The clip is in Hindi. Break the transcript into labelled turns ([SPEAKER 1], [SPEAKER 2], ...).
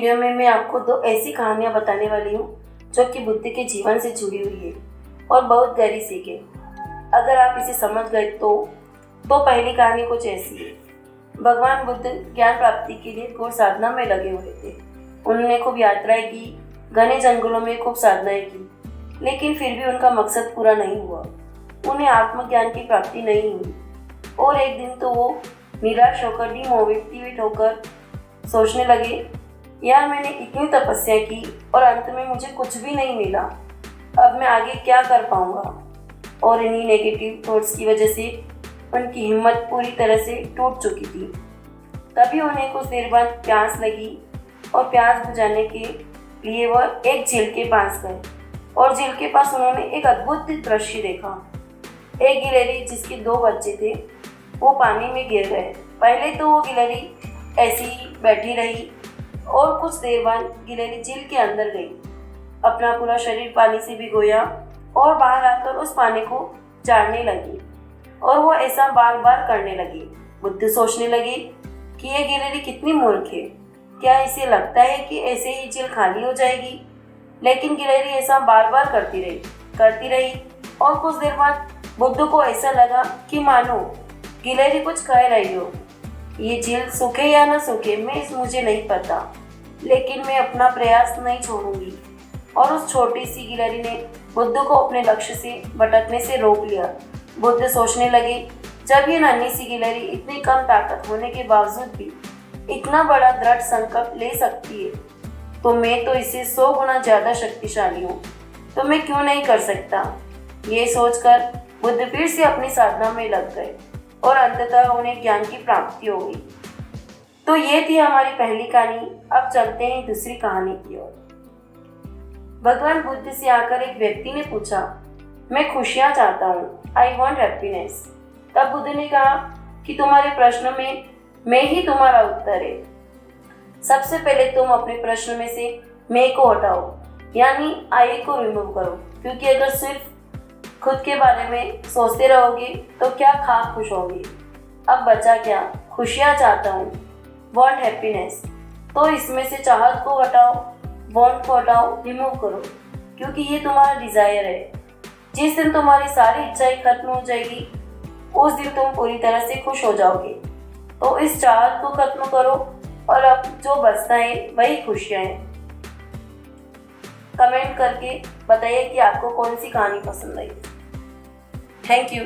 [SPEAKER 1] वीडियो में मैं आपको दो ऐसी कहानियाँ बताने वाली हूँ जो कि बुद्ध के जीवन से जुड़ी हुई है और बहुत गहरी सीख है। अगर आप इसे समझ गए तो पहली कहानी कुछ ऐसी है। भगवान बुद्ध ज्ञान प्राप्ति के लिए घोर साधना में लगे हुए थे। उन्होंने खूब यात्राएं की, घने जंगलों में खूब साधनाएं की, लेकिन फिर भी उनका मकसद पूरा नहीं हुआ। उन्हें आत्मज्ञान की प्राप्ति नहीं हुई और एक दिन तो वो निराश होकर डिमोटिवेट होकर सोचने लगे, यार मैंने इतनी तपस्या की और अंत में मुझे कुछ भी नहीं मिला, अब मैं आगे क्या कर पाऊंगा। और इन्हीं नेगेटिव थॉट्स की वजह से उनकी हिम्मत पूरी तरह से टूट चुकी थी। तभी उन्हें कुछ देर बाद प्यास लगी और प्यास बुझाने के लिए वह एक झील के पास गए और झील के पास उन्होंने एक अद्भुत दृश्य देखा। एक गिलहरी जिसके दो बच्चे थे वो पानी में गिर गए। पहले तो वो गिलहरी ऐसी ही बैठी रही और कुछ देर बाद गिलहरी झील के अंदर गई, अपना पूरा शरीर पानी से भिगोया और बाहर आकर उस पानी को झाड़ने लगी और वो ऐसा बार बार करने लगी। बुद्ध सोचने लगे कि यह गिलहरी कितनी मूर्ख है, क्या इसे लगता है कि ऐसे ही झील खाली हो जाएगी। लेकिन गिलहरी ऐसा बार बार करती रही और कुछ देर बाद बुद्ध को ऐसा लगा कि मानो गिलहरी कुछ कह रही हो। ये झील सूखे या न सूखे मुझे नहीं पता, लेकिन मैं अपना प्रयास नहीं छोड़ूंगी। और उस छोटी सी गिलहरी ने बुद्ध को अपने लक्ष्य से भटकने से रोक लिया। बुद्ध सोचने लगे, जब ये नन्ही सी गिलहरी इतनी कम ताकत होने के बावजूद भी इतना बड़ा दृढ़ संकल्प ले सकती है, तो मैं तो इससे 100 गुना ज़्यादा शक्तिशाली हूँ, तो मैं क्यों नहीं कर सकता। ये सोचकर बुद्ध फिर से अपनी साधना में लग गए और अंततः उन्हें ज्ञान की प्राप्ति हो गई। तो ये थी हमारी पहली कहानी। अब चलते हैं दूसरी कहानी की ओर। भगवान बुद्ध से आकर एक व्यक्ति ने पूछा, मैं खुशियाँ चाहता हूँ, आई वॉन्ट हैप्पीनेस। तब बुद्ध ने कहा कि तुम्हारे प्रश्न में मैं ही तुम्हारा उत्तर है। सबसे पहले तुम अपने प्रश्न में से मैं को हटाओ, यानी आई को रिमूव करो, क्योंकि अगर सिर्फ खुद के बारे में सोचते रहोगे तो क्या खा खुश होगे। अब बचा क्या, खुशियाँ चाहता हूँ, वॉन्ट हैप्पीनेस। तो इसमें से चाहत को हटाओ, वॉन्ट को हटाओ, रिमूव करो, क्योंकि ये तुम्हारा डिज़ायर है। जिस दिन तुम्हारी सारी इच्छाएं खत्म हो जाएगी उस दिन तुम पूरी तरह से खुश हो जाओगे। तो इस चाहत को खत्म करो और अब जो बचता है वही खुशियाँ हैं। कमेंट करके बताइए कि आपको कौन सी कहानी पसंद आई। Thank you.